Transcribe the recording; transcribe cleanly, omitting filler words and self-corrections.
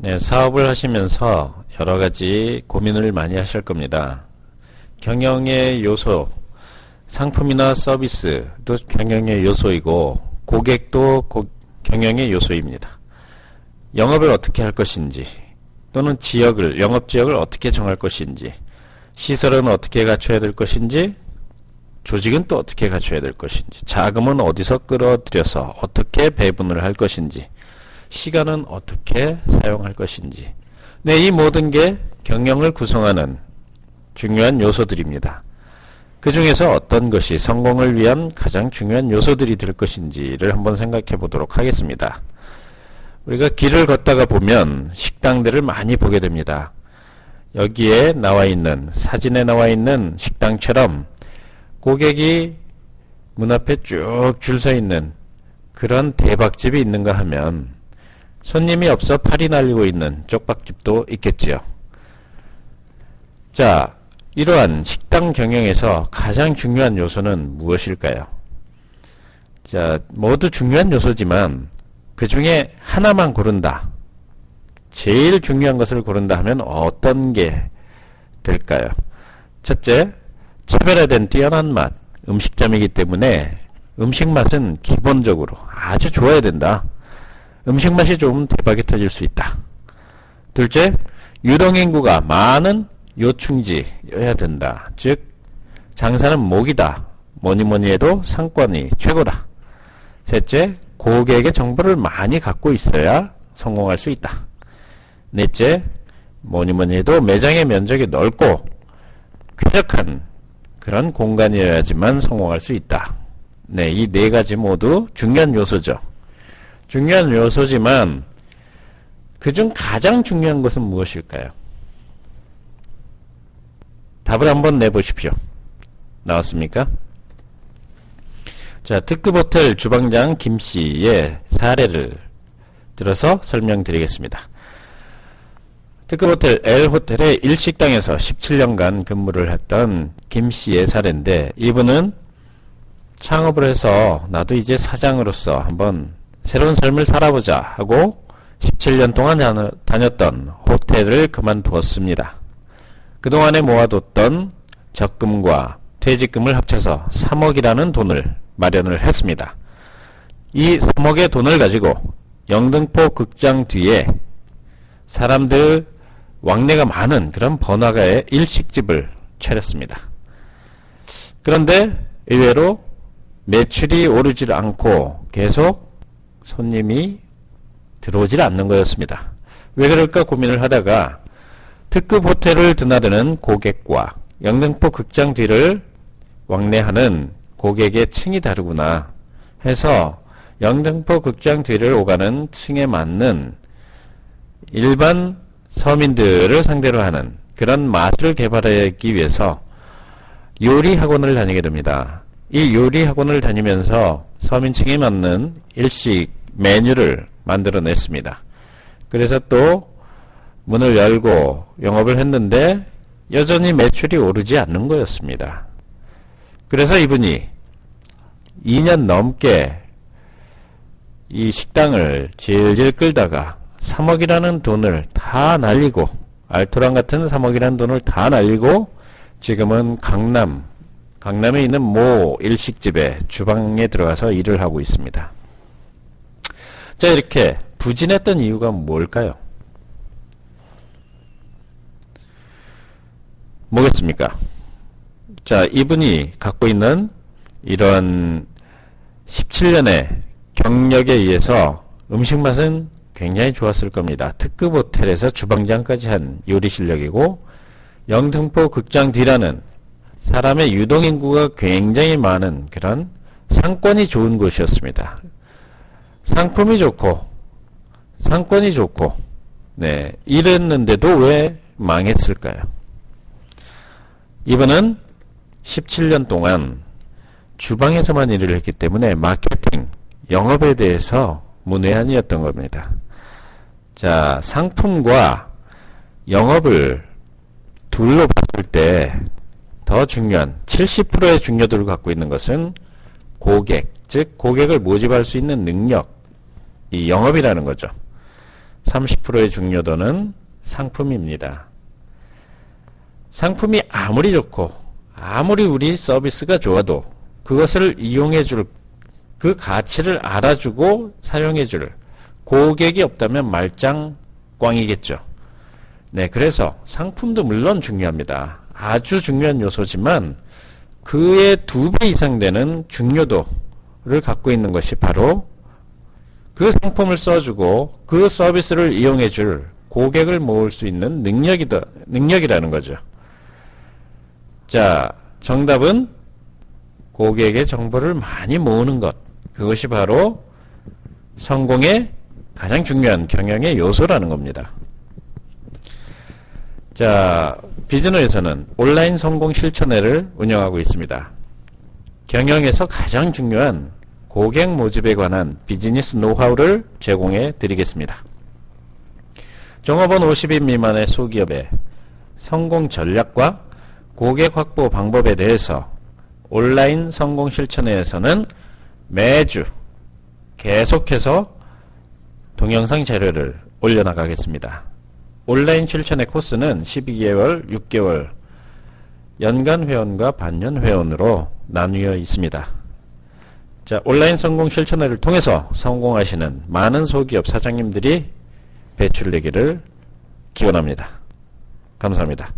네, 사업을 하시면서 여러 가지 고민을 많이 하실 겁니다. 경영의 요소, 상품이나 서비스도 경영의 요소이고, 고객도 경영의 요소입니다. 영업을 어떻게 할 것인지, 또는 영업지역을 어떻게 정할 것인지, 시설은 어떻게 갖춰야 될 것인지, 조직은 또 어떻게 갖춰야 될 것인지, 자금은 어디서 끌어들여서 어떻게 배분을 할 것인지, 시간은 어떻게 사용할 것인지. 네, 이 모든 게 경영을 구성하는 중요한 요소들입니다. 그 중에서 어떤 것이 성공을 위한 가장 중요한 요소들이 될 것인지를 한번 생각해 보도록 하겠습니다. 우리가 길을 걷다가 보면 식당들을 많이 보게 됩니다. 여기에 나와 있는, 사진에 나와 있는 식당처럼 고객이 문 앞에 쭉 줄 서 있는 그런 대박집이 있는가 하면 손님이 없어 팔이 날리고 있는 쪽박집도 있겠지요. 자, 이러한 식당 경영에서 가장 중요한 요소는 무엇일까요? 자, 모두 중요한 요소지만 그 중에 하나만 고른다. 제일 중요한 것을 고른다 하면 어떤 게 될까요? 첫째, 차별화된 뛰어난 맛. 음식점이기 때문에 음식 맛은 기본적으로 아주 좋아야 된다. 음식 맛이 좀 대박이 터질 수 있다. 둘째, 유동인구가 많은 요충지여야 된다. 즉, 장사는 목이다. 뭐니 해도 상권이 최고다. 셋째, 고객의 정보를 많이 갖고 있어야 성공할 수 있다. 넷째, 뭐니 해도 매장의 면적이 넓고 쾌적한 그런 공간이어야지만 성공할 수 있다. 네, 이 네 가지 모두 중요한 요소죠. 중요한 요소지만 그중 가장 중요한 것은 무엇일까요? 답을 한번 내보십시오. 나왔습니까? 자, 특급 호텔 주방장 김씨의 사례를 들어서 설명드리겠습니다. 특급 호텔 L호텔의 일식당에서 17년간 근무를 했던 김씨의 사례인데, 이분은 창업을 해서 나도 이제 사장으로서 한번 새로운 삶을 살아보자 하고 17년 동안 다녔던 호텔을 그만두었습니다. 그동안에 모아뒀던 적금과 퇴직금을 합쳐서 3억이라는 돈을 마련을 했습니다. 이 3억의 돈을 가지고 영등포 극장 뒤에 사람들 왕래가 많은 그런 번화가의 일식집을 차렸습니다. 그런데 의외로 매출이 오르질 않고 계속 손님이 들어오질 않는 거였습니다. 왜 그럴까 고민을 하다가 특급 호텔을 드나드는 고객과 영등포 극장 뒤를 왕래하는 고객의 층이 다르구나 해서 영등포 극장 뒤를 오가는 층에 맞는 일반 서민들을 상대로 하는 그런 맛을 개발하기 위해서 요리 학원을 다니게 됩니다. 이 요리 학원을 다니면서 서민층에 맞는 일식 메뉴를 만들어냈습니다. 그래서 또 문을 열고 영업을 했는데 여전히 매출이 오르지 않는 거였습니다. 그래서 이분이 2년 넘게 이 식당을 질질 끌다가 3억이라는 돈을 다 날리고, 알토란 같은 3억이라는 돈을 다 날리고 지금은 강남에 있는 모 일식집의 주방에 들어가서 일을 하고 있습니다. 자, 이렇게 부진했던 이유가 뭘까요? 뭐겠습니까? 자, 이분이 갖고 있는 이런 17년의 경력에 의해서 음식 맛은 굉장히 좋았을 겁니다. 특급 호텔에서 주방장까지 한 요리 실력이고, 영등포 극장 뒤라는 사람의 유동인구가 굉장히 많은 그런 상권이 좋은 곳이었습니다. 상품이 좋고 상권이 좋고, 네, 이랬는데도 왜 망했을까요? 이분은 17년 동안 주방에서만 일을 했기 때문에 마케팅, 영업에 대해서 문외한이었던 겁니다. 자, 상품과 영업을 둘로 봤을 때 더 중요한 70%의 중요도를 갖고 있는 것은 고객, 즉 고객을 모집할 수 있는 능력, 이 영업이라는 거죠. 30%의 중요도는 상품입니다. 상품이 아무리 좋고 아무리 우리 서비스가 좋아도 그것을 이용해줄 그 가치를 알아주고 사용해줄 고객이 없다면 말짱꽝이겠죠. 네, 그래서 상품도 물론 중요합니다. 아주 중요한 요소지만 그의 2배 이상 되는 중요도를 갖고 있는 것이 바로 그 상품을 써주고 그 서비스를 이용해줄 고객을 모을 수 있는 능력이라는 거죠. 자, 정답은 고객의 정보를 많이 모으는 것. 그것이 바로 성공의 가장 중요한 경영의 요소라는 겁니다. 자, 비즈노에서는 온라인 성공 실천회를 운영하고 있습니다. 경영에서 가장 중요한 고객 모집에 관한 비즈니스 노하우를 제공해 드리겠습니다. 종업원 50인 미만의 소기업의 성공 전략과 고객 확보 방법에 대해서 온라인 성공 실천회에서는 매주 계속해서 동영상 자료를 올려나가겠습니다. 온라인 실천회 코스는 12개월, 6개월, 연간 회원과 반년 회원으로 나뉘어 있습니다. 자, 온라인 성공 실천회를 통해서 성공하시는 많은 소기업 사장님들이 배출되기를 기원합니다. 감사합니다.